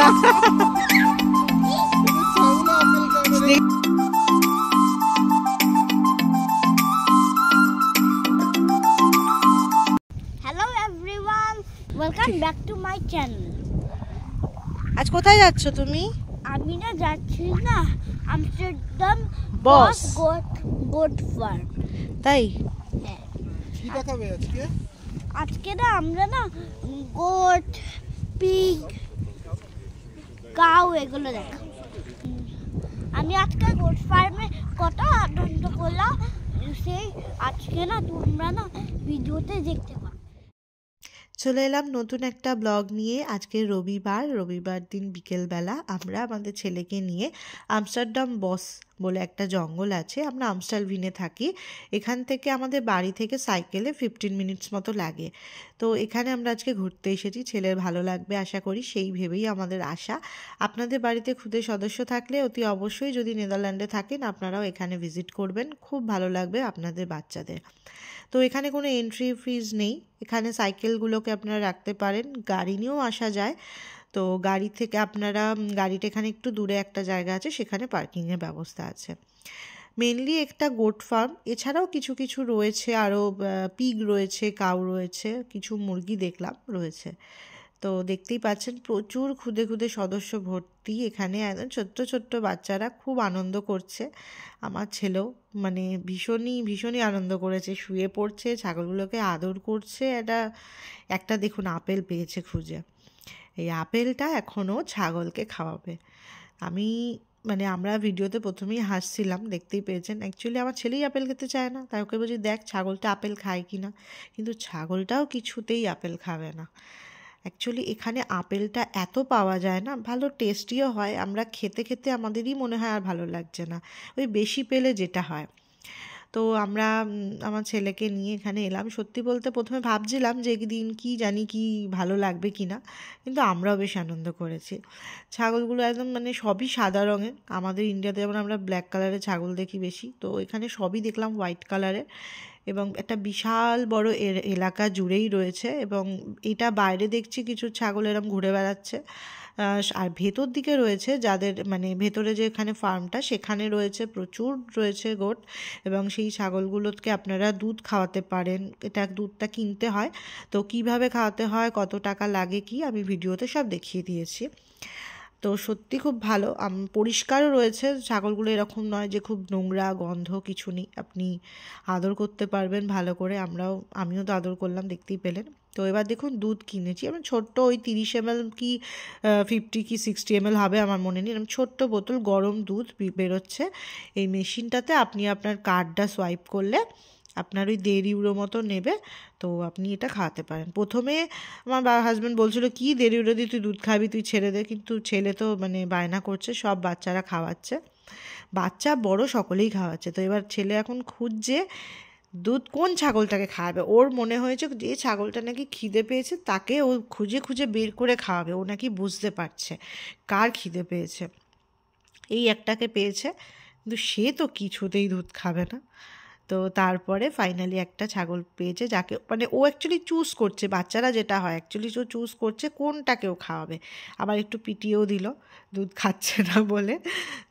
না। Hello everyone, welcome back to my channel. আজ কোথায় যাচ্ছ তুমি? আমি না যাচ্ছি না আমস্টারডাম বস গোট ফার্ম। তাই? হ্যাঁ। কি দেখাবে আজকে? আজকে না আমরা না গোট, পিগ, কাউ এগুলো দেখাবো। আমি আজকে গোট ফার্মে কত আনন্দ করলাম, সেই আজকে না তোমরা না ভিডিওতে দেখতে পাবে। চলে এলাম নতুন একটা ব্লগ নিয়ে। আজকে রবিবার দিন বিকেলবেলা আমরা আমাদের ছেলেকে নিয়ে আমস্টারডাম বস বলে একটা জঙ্গল আছে, আমরা আমস্টারভিনে থাকি। এখান থেকে আমাদের বাড়ি থেকে সাইকেলে 15 মিনিটস মতো লাগে। তো এখানে আমরা আজকে ঘুরতে এসেছি, ছেলের ভালো লাগবে আশা করি, সেই ভেবেই আমাদের আশা। আপনাদের বাড়িতে খুদে সদস্য থাকলে অতি অবশ্যই, যদি নেদারল্যান্ডে থাকেন, আপনারাও এখানে ভিজিট করবেন, খুব ভালো লাগবে আপনাদের বাচ্চাদের। তো এখানে কোনো এন্ট্রি ফিজ নেই, এখানে সাইকেলগুলোকে আপনারা রাখতে পারেন, গাড়ি নিয়েও আসা যায়। তো গাড়ি থেকে আপনারা গাড়িটা এখানে একটু দূরে একটা জায়গা আছে, সেখানে পার্কিংয়ের ব্যবস্থা আছে। মেনলি একটা গোট ফার্ম, এছাড়াও কিছু কিছু রয়েছে, আরও পিগ রয়েছে, কাউ রয়েছে, কিছু মুরগি দেখলাম রয়েছে। তো দেখতেই পাচ্ছেন প্রচুর খুদে খুদে সদস্য ভর্তি এখানে, একদম ছোট্ট ছোট্ট বাচ্চারা খুব আনন্দ করছে। আমার ছেলেও মানে ভীষণই আনন্দ করেছে, শুয়ে পড়ছে, ছাগলগুলোকে আদর করছে। একটা দেখুন আপেল পেয়েছে খুঁজে, এই আপেলটা এখনও ছাগলকে খাওয়াবে। আমরা ভিডিওতে প্রথমেই হাসছিলাম, দেখতেই পেয়েছেন। অ্যাকচুয়ালি আমার ছেলেই আপেল খেতে চায় না, তাই ওকে বলছি দেখ ছাগলটা আপেল খায় কি না, কিন্তু ছাগলটাও কিছুতেই আপেল খাবে না। অ্যাকচুয়ালি এখানে আপেলটা এত পাওয়া যায় না, ভালো টেস্টিও হয়, আমরা খেতে খেতে আমাদেরই মনে হয় আর ভালো লাগছে না, ওই বেশি পেলে যেটা হয়। তো আমরা আমার ছেলেকে নিয়ে এখানে এলাম। সত্যি বলতে প্রথমে ভাবছিলাম যে একদিন কি জানি কি ভালো লাগবে কি না, কিন্তু আমরাও বেশ আনন্দ করেছি। ছাগলগুলো একদম সবই সাদা রঙের, আমাদের ইন্ডিয়াতে যেমন আমরা ব্ল্যাক কালারের ছাগল দেখি বেশি, তো এখানে সবই দেখলাম হোয়াইট কালারের, এবং একটা বিশাল বড় এলাকা জুড়েই রয়েছে। এবং এটা বাইরে দেখছি কিছু ছাগল এরম ঘুরে বেড়াচ্ছে, আর ভেতর দিকে রয়েছে যাদের ভেতরে যে এখানে ফার্মটা, সেখানে প্রচুর রয়েছে গোট, এবং সেই ছাগলগুলোকে আপনারা দুধ খাওয়াতে পারেন। দুধটা কিনতে হয়, তো কিভাবে খাওয়াতে হয়, কত টাকা লাগে কি, আমি ভিডিওতে সব দেখিয়ে দিয়েছি। তো সত্যি খুব ভালো, পরিষ্কারও রয়েছে, ছাগলগুলো এরকম নয় যে খুব নোংরা গন্ধ, কিছু নেই, আপনি আদর করতে পারবেন ভালো করে। আমিও তো আদর করলাম, দেখতেই পেলেন। তো এবার দেখুন দুধ কিনেছি, আমি ছোট্ট ওই 30 ml কি 50 কি 60 ml হবে আমার মনে নেই, এরকম ছোট্ট বোতল গরম দুধ বেরোচ্ছে। এই মেশিনটাতে আপনি আপনার কার্ডটা সোয়াইপ করলে আপনার ওই 1.5 ইউরো মতো নেবে, তো আপনি এটা খাওয়াতে পারেন। প্রথমে আমার হাজব্যান্ড বলছিল কি 1.5 ইউরো দিয়ে তুই দুধ খাবি, তুই ছেড়ে দে, কিন্তু ছেলে তো বায়না করছে, সব বাচ্চারা খাওয়াচ্ছে, বাচ্চা বড় সকলেই খাওয়াচ্ছে। তো এবার ছেলে এখন খুঁজছে দুধ কোন ছাগলটাকে খাওয়াবে, ওর মনে হয়েছে যে ছাগলটা নাকি খিদে পেয়েছে তাকে ও খুঁজে খুঁজে বের করে খাওয়াবে, ও নাকি বুঝতে পারছে কার খিদে পেয়েছে। এই একটাকে পেয়েছে, কিন্তু সে তো কিছুতেই দুধ খাবে না। তো তারপরে ফাইনালি একটা ছাগল পেয়েছে, যাকে ও অ্যাকচুয়ালি চুজ করছে, বাচ্চারা যেটা হয় অ্যাকচুয়ালি ও চুজ করছে কোনটাকেও খাওয়াবে, আবার একটু পিটিয়েও দিল দুধ খাচ্ছে না বলে।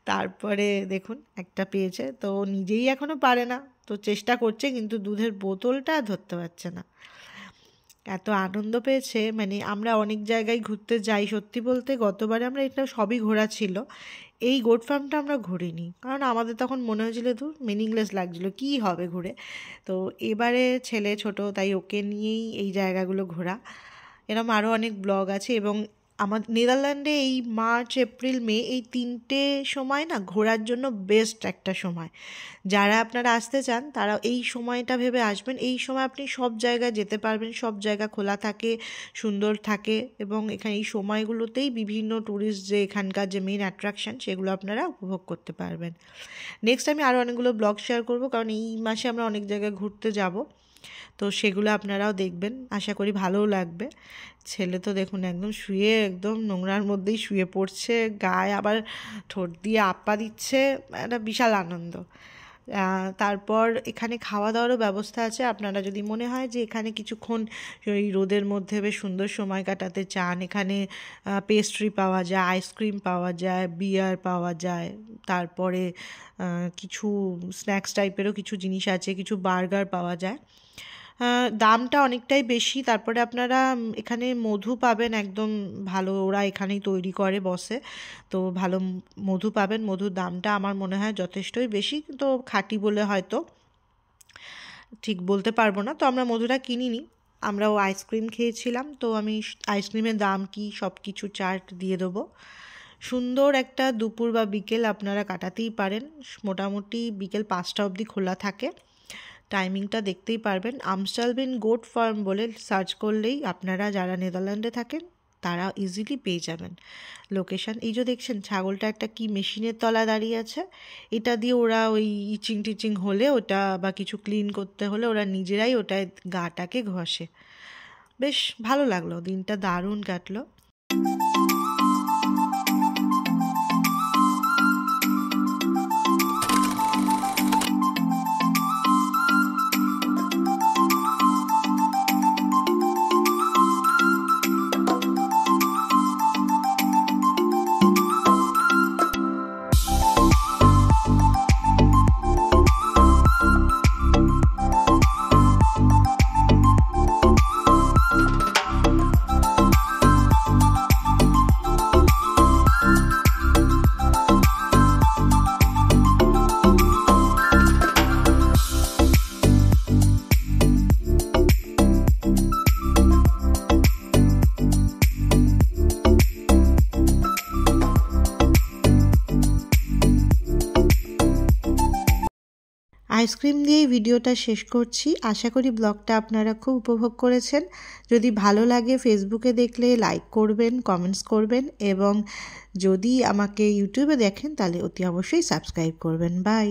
তারপরে দেখুন একটা পেয়েছে, তো নিজেই এখনও পারে না, তো চেষ্টা করছে, কিন্তু দুধের বোতলটা ধরতে পারছে না। এত আনন্দ পেয়েছে, আমরা অনেক জায়গায় ঘুরতে যাই, সত্যি বলতে গতবারে আমরা এটা সবই ঘোরা ছিল, এই গোট ফার্মটা আমরা ঘুরিনি, কারণ আমাদের তখন মনে হয়েছিল মিনিংলেস লাগছিলো, কি হবে ঘুরে। তো এবারে ছেলে ছোট, তাই ওকে নিয়েই এই জায়গাগুলো ঘোরা। এরকম আরও অনেক ব্লগ আছে, এবং আমাদের নেদারল্যান্ডে এই মার্চ এপ্রিল মে এই 3টে সময় না ঘোরার জন্য বেস্ট একটা সময়। যারা আপনারা আসতে চান তারা এই সময়টা ভেবে আসবেন, এই সময় আপনি সব জায়গায় যেতে পারবেন, সব জায়গা খোলা থাকে, সুন্দর থাকে, এবং এখানে এই সময়গুলোতেই বিভিন্ন ট্যুরিস্ট যে এখানকার যে মেন অ্যাট্রাকশান সেগুলো আপনারা উপভোগ করতে পারবেন। নেক্সট আমি আরও অনেকগুলো ব্লগ শেয়ার করব, কারণ এই মাসে আমরা অনেক জায়গায় ঘুরতে যাব, তো সেগুলো আপনারাও দেখবেন, আশা করি ভালোও লাগবে। ছেলে তো দেখুন একদম একদম নোংরার মধ্যেই শুয়ে পড়ছে, গায়ে আবার ঠোঁট দিয়ে আপা দিচ্ছে, একটা বিশাল আনন্দ। তারপর এখানে খাওয়া দাওয়ারও ব্যবস্থা আছে। আপনারা যদি মনে হয় যে এখানে কিছুক্ষণ ওই রোদের মধ্যে বেশ সুন্দর সময় কাটাতে চান, এখানে পেস্ট্রি পাওয়া যায়, আইসক্রিম পাওয়া যায়, বিয়ার পাওয়া যায়, তারপরে কিছু স্ন্যাক্স টাইপেরও কিছু জিনিস আছে, কিছু বার্গার পাওয়া যায়। দামটা অনেকটাই বেশি। তারপরে আপনারা এখানে মধু পাবেন, একদম ভালো, ওরা এখানেই তৈরি করে বসে, তো ভালো মধু পাবেন। মধুর দামটা আমার মনে হয় যথেষ্টই বেশি, তো খাঁটি বলে হয়তো ঠিক বলতে পারবো না। তো আমরা মধুটা কিনিনি, আমরাও আইসক্রিম খেয়েছিলাম। তো আমি আইসক্রিমের দাম কি সব কিছু চার্ট দিয়ে দেবো। সুন্দর একটা দুপুর বা বিকেল আপনারা কাটাতেই পারেন। মোটামুটি বিকেল 5টা অবধি খোলা থাকে, টাইমিংটা দেখতেই পারবেন। আমস্টালভিন গোট ফার্ম বলে সার্চ করলেই আপনারা যারা নেদারল্যান্ডে থাকেন তারা ইজিলি পেয়ে যাবেন লোকেশান। এই যে দেখছেন ছাগলটা একটা কি মেশিনের তলায় দাঁড়িয়ে আছে, এটা দিয়ে ওরা ওই ইচিং টিচিং হলে ওটা বা কিছু ক্লিন করতে হলে ওরা নিজেরাই ওটায় গাটাকে ঘষে। বেশ ভালো লাগলো, দিনটা দারুণ কাটলো। আইসক্রিম দিয়েই ভিডিওটা শেষ করছি। আশা করি ব্লগটা আপনারা খুব উপভোগ করেছেন। যদি ভালো লাগে ফেসবুকে দেখলে লাইক করবেন, কমেন্টস করবেন, এবং যদি আমাকে ইউটিউবে দেখেন তাহলে অতি অবশ্যই সাবস্ক্রাইব করবেন। বাই।